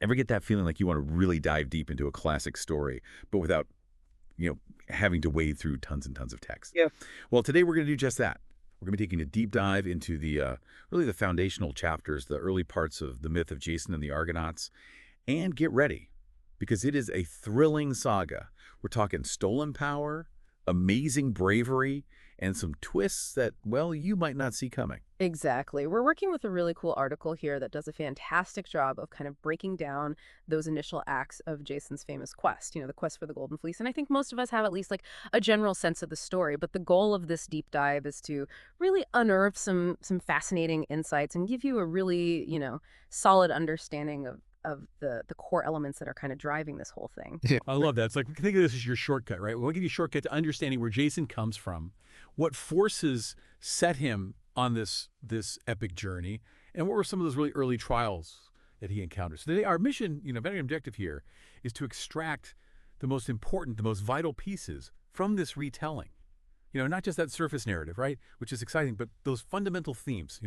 Ever get that feeling like you want to really dive deep into a classic story, but without, you know, having to wade through tons and tons of text? Yeah. Well, today we're going to do just that. We're going to be taking a deep dive into really the foundational chapters, the early parts of the myth of Jason and the Argonauts. And get ready, because it is a thrilling saga. We're talking stolen power, amazing bravery, and some twists that, well, you might not see coming. Exactly. We're working with a really cool article here that does a fantastic job of kind of breaking down those initial acts of Jason's famous quest, the quest for the Golden Fleece. And I think most of us have at least like a general sense of the story, but the goal of this deep dive is to really unearth some fascinating insights and give you a really, solid understanding of the core elements that are kind of driving this whole thing. Yeah. I love that. It's like, think of this as your shortcut, right? We'll give you a shortcut to understanding where Jason comes from, what forces set him on this epic journey, and what were some of those really early trials that he encountered. So today, our mission, very objective here, is to extract the most important, the most vital pieces from this retelling. Not just that surface narrative, right, which is exciting, but those fundamental themes,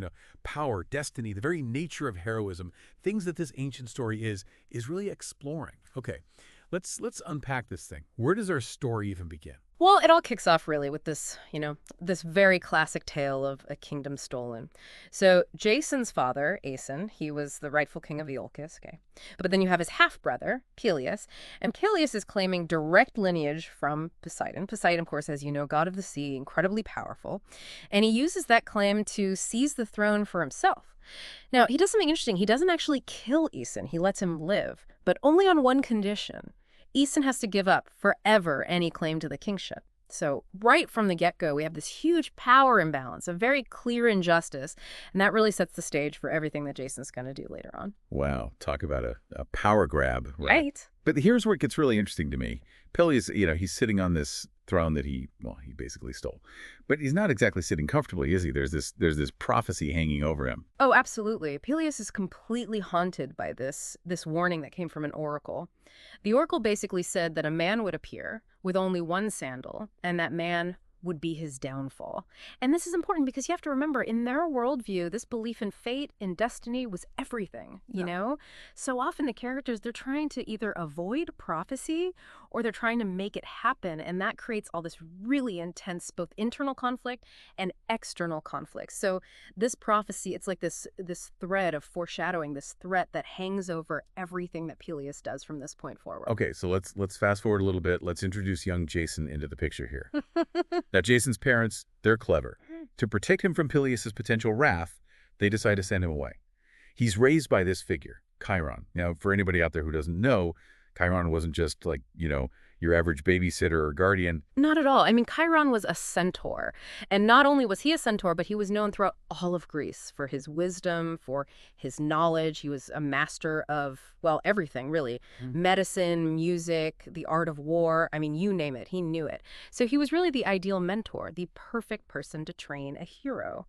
power, destiny, the very nature of heroism, things that this ancient story is really exploring. Okay, let's unpack this thing. Where does our story even begin? Well, it all kicks off really with this, this very classic tale of a kingdom stolen. So Jason's father, Aeson, he was the rightful king of Iolcus, okay? But then you have his half-brother, Pelias, and Pelias is claiming direct lineage from Poseidon. Poseidon, of course, as you know, god of the sea, incredibly powerful. And he uses that claim to seize the throne for himself. Now, he does something interesting. He doesn't actually kill Aeson. He lets him live, but only on one condition. Aeson has to give up forever any claim to the kingship. So right from the get-go, we have this huge power imbalance, a very clear injustice, and that really sets the stage for everything that Jason's going to do later on. Wow, talk about a power grab. Right. But here's where it gets really interesting to me. Pelias, he's sitting on this throne that he basically stole. But he's not exactly sitting comfortably, is he? There's this prophecy hanging over him. Oh, absolutely. Pelias is completely haunted by this warning that came from an oracle. The oracle basically said that a man would appear with only one sandal, and that man would be his downfall. And this is important because you have to remember, in their worldview, this belief in fate and destiny was everything, you know? So often the characters, they're trying to either avoid prophecy or they're trying to make it happen. And that creates all this really intense, both internal conflict and external conflict. So this prophecy, it's like this thread of foreshadowing, this threat that hangs over everything that Pelias does from this point forward. Okay, so let's fast forward a little bit. Let's introduce young Jason into the picture here. Now, Jason's parents, they're clever. To protect him from Pelias' potential wrath, they decide to send him away. He's raised by this figure, Chiron. Now, for anybody out there who doesn't know, Chiron wasn't just like, your average babysitter or guardian. Not at all. I mean, Chiron was a centaur. And not only was he a centaur, but he was known throughout all of Greece for his wisdom, for his knowledge. He was a master of, well, everything, really. Medicine, music, the art of war. I mean, you name it. He knew it. So he was really the ideal mentor, the perfect person to train a hero.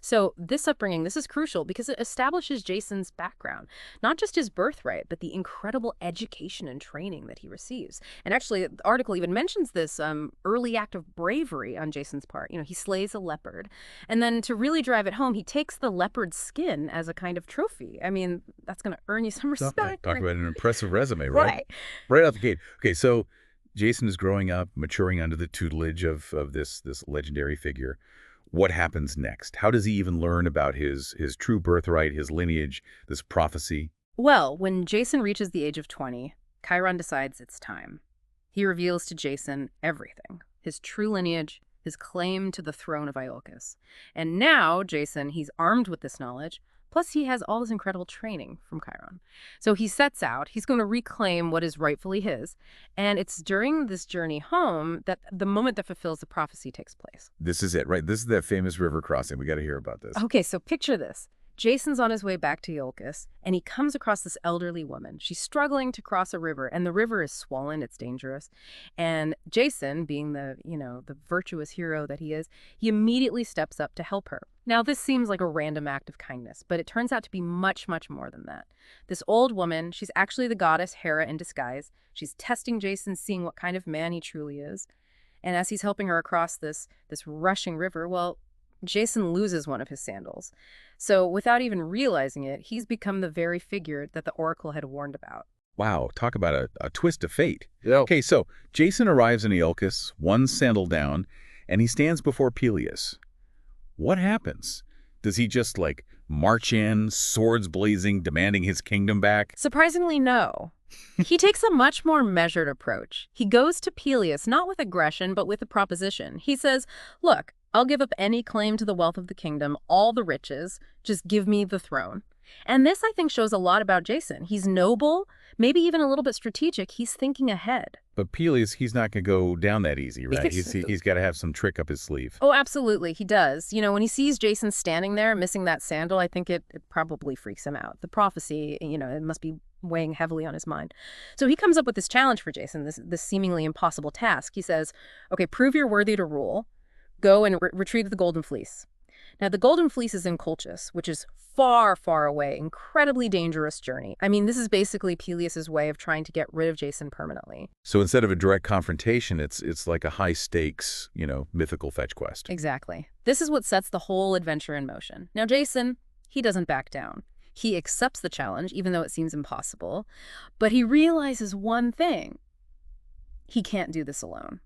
So this upbringing, this is crucial because it establishes Jason's background, not just his birthright, but the incredible education and training that he receives. And actually, the article even mentions this early act of bravery on Jason's part. He slays a leopard. And then to really drive it home, he takes the leopard's skin as a kind of trophy. I mean, that's going to earn you some respect. Talk about an impressive resume, right? Right out the gate. Okay, so Jason is growing up, maturing under the tutelage of this legendary figure. What happens next? How does he even learn about his true birthright, his lineage, this prophecy? Well, when Jason reaches the age of 20, Chiron decides it's time. He reveals to Jason everything, his true lineage, his claim to the throne of Iolcus. And now, Jason, he's armed with this knowledge, plus he has all this incredible training from Chiron. So he sets out, he's going to reclaim what is rightfully his, and it's during this journey home that the moment that fulfills the prophecy takes place. This is it, right? This is that famous river crossing. We got to hear about this. Okay, so picture this. Jason's on his way back to Iolcus, and he comes across this elderly woman. She's struggling to cross a river, and the river is swollen. It's dangerous. And Jason, being the virtuous hero that he is, he immediately steps up to help her. Now, this seems like a random act of kindness, but it turns out to be much, much more than that. This old woman, she's actually the goddess Hera in disguise. She's testing Jason, seeing what kind of man he truly is. And as he's helping her across this rushing river, well, Jason loses one of his sandals. So without even realizing it, he's become the very figure that the oracle had warned about. Wow, talk about a twist of fate. Yeah. Okay, so Jason arrives in Iolcus, one sandal down, and he stands before Pelias. What happens? Does he just, like, march in, swords blazing, demanding his kingdom back? Surprisingly, no. He takes a much more measured approach. He goes to Pelias not with aggression, but with a proposition. He says, look, I'll give up any claim to the wealth of the kingdom, all the riches, just give me the throne. And this, I think, shows a lot about Jason. He's noble, maybe even a little bit strategic. He's thinking ahead. But Pelias, he's not going to go down that easy, right? He's got to have some trick up his sleeve. Oh, absolutely. He does. You know, when he sees Jason standing there missing that sandal, I think it probably freaks him out. The prophecy, you know, it must be weighing heavily on his mind. So he comes up with this challenge for Jason, this seemingly impossible task. He says, okay, prove you're worthy to rule. Go and retrieve the Golden Fleece. Now, the Golden Fleece is in Colchis, which is far, far away, incredibly dangerous journey. I mean, this is basically Pelias' way of trying to get rid of Jason permanently. So instead of a direct confrontation, it's like a high-stakes, you know, mythical fetch quest. Exactly. This is what sets the whole adventure in motion. Now, Jason, he doesn't back down. He accepts the challenge, even though it seems impossible. But he realizes one thing. He can't do this alone.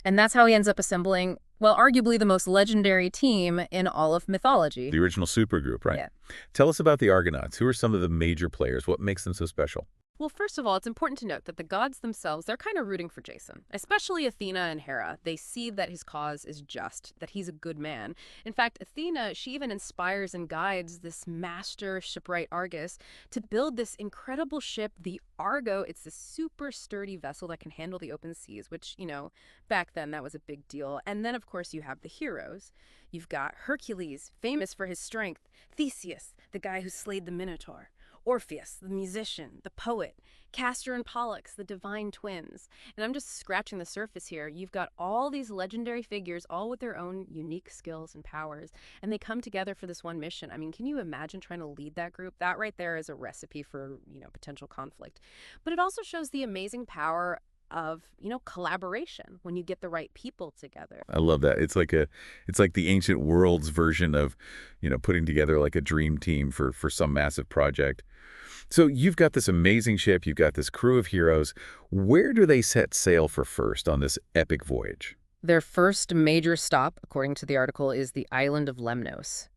And that's how he ends up assembling, well, arguably the most legendary team in all of mythology. The original supergroup, right? Yeah. Tell us about the Argonauts. Who are some of the major players? What makes them so special? Well, first of all, it's important to note that the gods themselves, they're kind of rooting for Jason, especially Athena and Hera. They see that his cause is just, that he's a good man. In fact, Athena, she even inspires and guides this master shipwright Argus to build this incredible ship, the Argo. It's this super sturdy vessel that can handle the open seas, which, you know, back then that was a big deal. And then, of course, you have the heroes. You've got Hercules, famous for his strength, Theseus, the guy who slayed the Minotaur, Orpheus, the musician, the poet, Castor and Pollux, the divine twins. And I'm just scratching the surface here. You've got all these legendary figures, all with their own unique skills and powers, and they come together for this one mission. I mean, can you imagine trying to lead that group? That right there is a recipe for, you know, potential conflict. But it also shows the amazing power of, you know, collaboration when you get the right people together. I love that. It's like the ancient world's version of, you know, putting together like a dream team for some massive project. So you've got this amazing ship, you've got this crew of heroes. Where do they set sail for first on this epic voyage? Their first major stop, according to the article, is the island of Lemnos.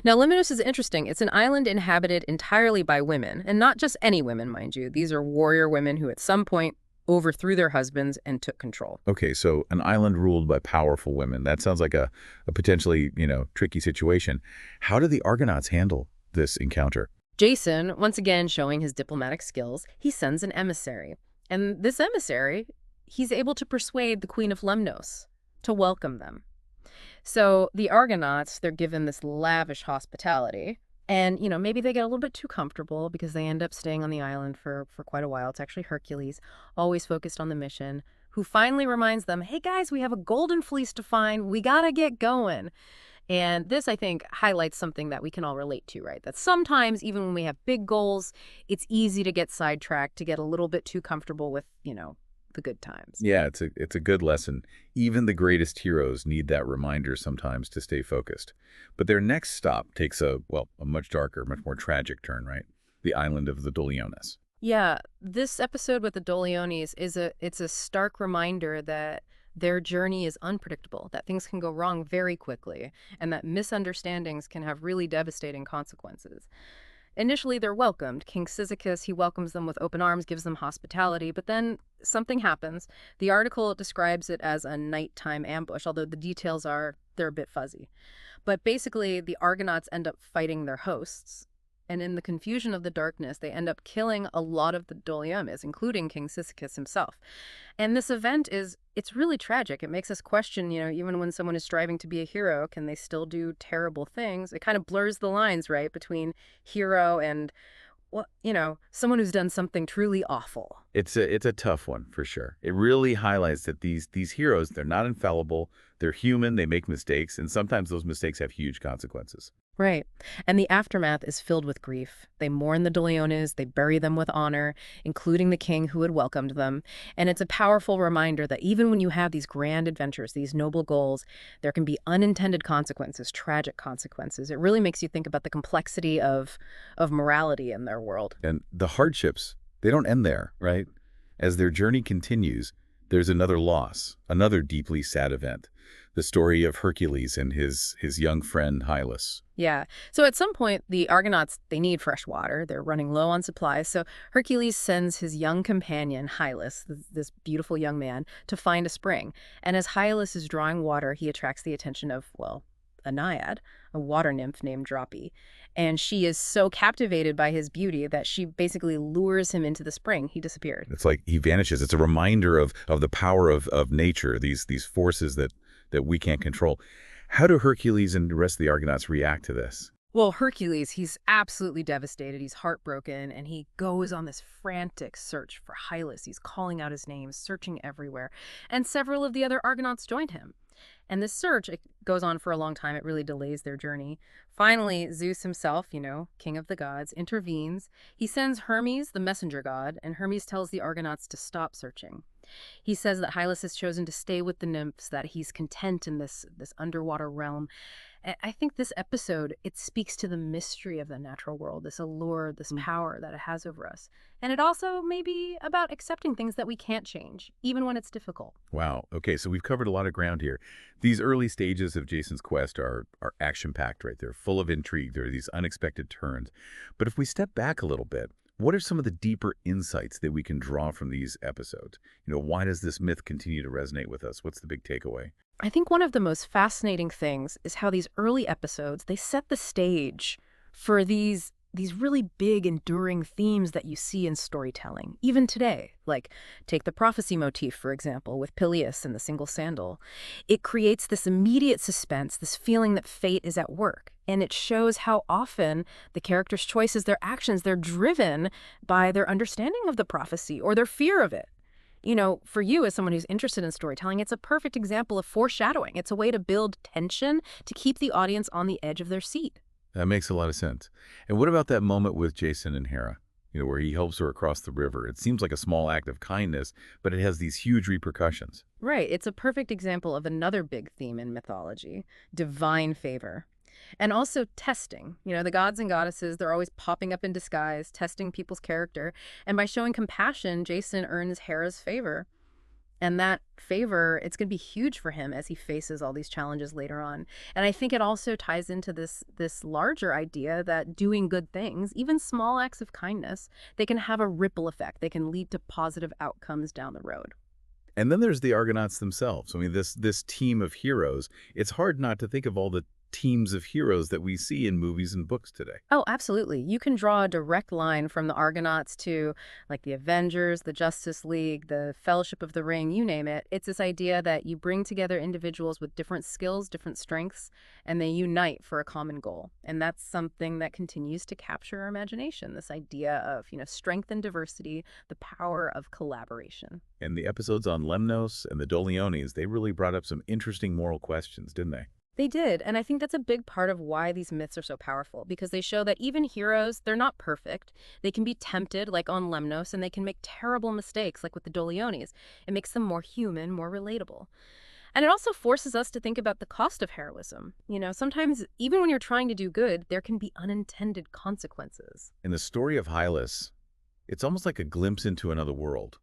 Now, Lemnos is interesting. It's an island inhabited entirely by women, and not just any women, mind you. These are warrior women who at some point overthrew their husbands and took control. Okay, so an island ruled by powerful women. That sounds like a potentially, you know, tricky situation. How do the Argonauts handle this encounter? Jason, once again showing his diplomatic skills, he sends an emissary. And this emissary, he's able to persuade the Queen of Lemnos to welcome them. So the Argonauts, they're given this lavish hospitality. And, you know, maybe they get a little bit too comfortable because they end up staying on the island for quite a while. It's actually Hercules, always focused on the mission, who finally reminds them, hey, guys, we have a golden fleece to find. We got to get going. And this, I think, highlights something that we can all relate to, right? That sometimes, even when we have big goals, it's easy to get sidetracked, to get a little bit too comfortable with, you know, the good times. Yeah, it's a good lesson. Even the greatest heroes need that reminder sometimes to stay focused. But their next stop takes a much darker, much more tragic turn, right? The island of the Doliones. Yeah, this episode with the Doliones it's a stark reminder that their journey is unpredictable, that things can go wrong very quickly, and that misunderstandings can have really devastating consequences. Initially, they're welcomed. King Cyzicus, he welcomes them with open arms, gives them hospitality, but then something happens. The article describes it as a nighttime ambush, although the details they're a bit fuzzy. But basically, the Argonauts end up fighting their hosts, and in the confusion of the darkness, they end up killing a lot of the Doliones, including King Cyzicus himself. And this event it's really tragic. It makes us question, you know, even when someone is striving to be a hero, can they still do terrible things? It kind of blurs the lines, right, between hero and, well, you know, someone who's done something truly awful. It's a tough one, for sure. It really highlights that these heroes, they're not infallible, they're human, they make mistakes, and sometimes those mistakes have huge consequences. Right. And the aftermath is filled with grief. They mourn the Doliones, they bury them with honor, including the king who had welcomed them. And it's a powerful reminder that even when you have these grand adventures, these noble goals, there can be unintended consequences, tragic consequences. It really makes you think about the complexity of morality in their world. And the hardships, they don't end there, right? As their journey continues, there's another loss, another deeply sad event. The story of Hercules and his young friend Hylas. Yeah. So at some point, the Argonauts, they need fresh water. They're running low on supplies. So Hercules sends his young companion, Hylas, this beautiful young man, to find a spring. And as Hylas is drawing water, he attracts the attention of, well, a naiad, a water nymph named Dropi. And she is so captivated by his beauty that she basically lures him into the spring. He disappeared. It's like he vanishes. It's a reminder of the power of nature, these forces that we can't control. How do Hercules and the rest of the Argonauts react to this? Well, Hercules, he's absolutely devastated. He's heartbroken, and he goes on this frantic search for Hylas. He's calling out his name, searching everywhere. And several of the other Argonauts joined him. And this search, it goes on for a long time. It really delays their journey. Finally, Zeus himself, king of the gods, intervenes. He sends Hermes, the messenger god, and Hermes tells the Argonauts to stop searching. He says that Hylas has chosen to stay with the nymphs, that he's content in this underwater realm. I think this episode, it speaks to the mystery of the natural world, this allure, this power that it has over us. And it also may be about accepting things that we can't change, even when it's difficult. Wow. Okay, so we've covered a lot of ground here. These early stages of Jason's quest are action-packed, right? They're full of intrigue. There are these unexpected turns. But if we step back a little bit, what are some of the deeper insights that we can draw from these episodes? Why does this myth continue to resonate with us? What's the big takeaway? I think one of the most fascinating things is how these early episodes, they set the stage for these really big, enduring themes that you see in storytelling, even today. Like, take the prophecy motif, for example, with Pelias and the single sandal. It creates this immediate suspense, this feeling that fate is at work. And it shows how often the characters' choices, their actions, they're driven by their understanding of the prophecy or their fear of it. For you as someone who's interested in storytelling, it's a perfect example of foreshadowing. It's a way to build tension, to keep the audience on the edge of their seat. That makes a lot of sense. And what about that moment with Jason and Hera, where he helps her across the river? It seems like a small act of kindness, but it has these huge repercussions. Right. It's a perfect example of another big theme in mythology, divine favor. And also testing. The gods and goddesses, they're always popping up in disguise, testing people's character. And by showing compassion, Jason earns Hera's favor. And that favor, it's going to be huge for him as he faces all these challenges later on. And I think it also ties into this larger idea that doing good things, even small acts of kindness, they can have a ripple effect. They can lead to positive outcomes down the road. And then there's the Argonauts themselves. I mean, this team of heroes, it's hard not to think of all the teams of heroes that we see in movies and books today. Oh, absolutely. You can draw a direct line from the Argonauts to like the Avengers, the Justice League, the Fellowship of the Ring, you name it. It's this idea that you bring together individuals with different skills, different strengths, and they unite for a common goal. And that's something that continues to capture our imagination, this idea of, strength and diversity, the power of collaboration. And the episodes on Lemnos and the Doliones, they really brought up some interesting moral questions, didn't they? They did, and I think that's a big part of why these myths are so powerful, because they show that even heroes, they're not perfect. They can be tempted, like on Lemnos, and they can make terrible mistakes, like with the Doliones. It makes them more human, more relatable. And it also forces us to think about the cost of heroism. Sometimes, even when you're trying to do good, there can be unintended consequences. In the story of Hylas, it's almost like a glimpse into another world.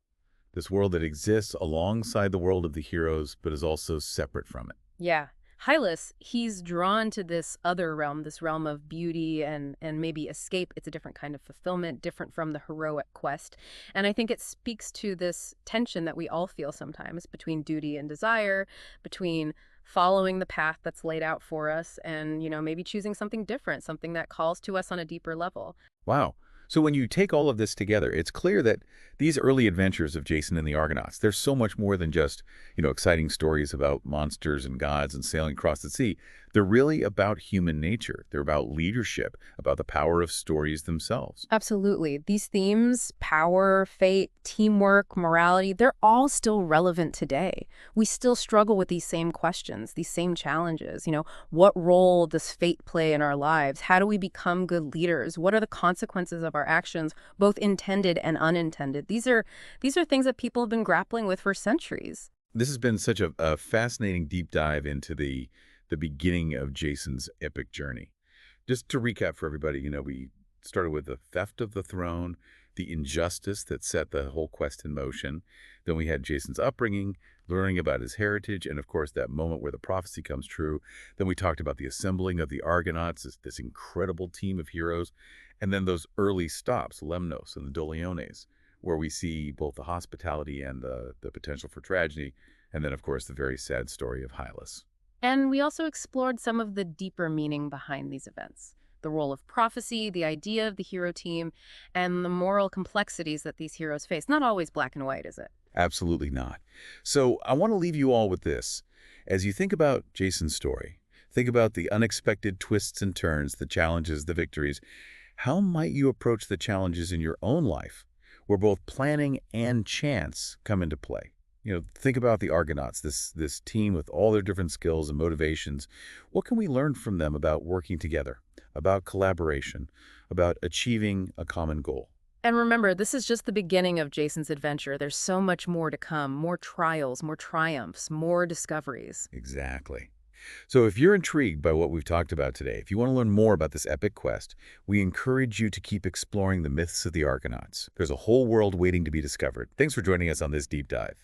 This world that exists alongside the world of the heroes, but is also separate from it. Yeah. Hylas, he's drawn to this other realm, this realm of beauty and maybe escape. It's a different kind of fulfillment, different from the heroic quest. And I think it speaks to this tension that we all feel sometimes between duty and desire, between following the path that's laid out for us and, maybe choosing something different, something that calls to us on a deeper level. Wow. So when you take all of this together, it's clear that these early adventures of Jason and the Argonauts, there's so much more than just, exciting stories about monsters and gods and sailing across the sea. They're really about human nature. They're about leadership, about the power of stories themselves. Absolutely. These themes, power, fate, teamwork, morality, they're all still relevant today. We still struggle with these same questions, these same challenges. What role does fate play in our lives? How do we become good leaders? What are the consequences of our actions, both intended and unintended? These are things that people have been grappling with for centuries. This has been such a fascinating deep dive into the beginning of Jason's epic journey. Just to recap for everybody, we started with the theft of the throne, the injustice that set the whole quest in motion. Then we had Jason's upbringing, learning about his heritage, and of course that moment where the prophecy comes true. Then we talked about the assembling of the Argonauts, this incredible team of heroes, and then those early stops, Lemnos and the Doliones, where we see both the hospitality and the potential for tragedy, and then of course the very sad story of Hylas. And we also explored some of the deeper meaning behind these events. The role of prophecy, the idea of the hero team, and the moral complexities that these heroes face. Not always black and white, is it? Absolutely not. So I want to leave you all with this. As you think about Jason's story, think about the unexpected twists and turns, the challenges, the victories. How might you approach the challenges in your own life where both planning and chance come into play? Think about the Argonauts, this team with all their different skills and motivations. What can we learn from them about working together, about collaboration, about achieving a common goal? And remember, this is just the beginning of Jason's adventure. There's so much more to come, more trials, more triumphs, more discoveries. Exactly. So if you're intrigued by what we've talked about today, if you want to learn more about this epic quest, we encourage you to keep exploring the myths of the Argonauts. There's a whole world waiting to be discovered. Thanks for joining us on this deep dive.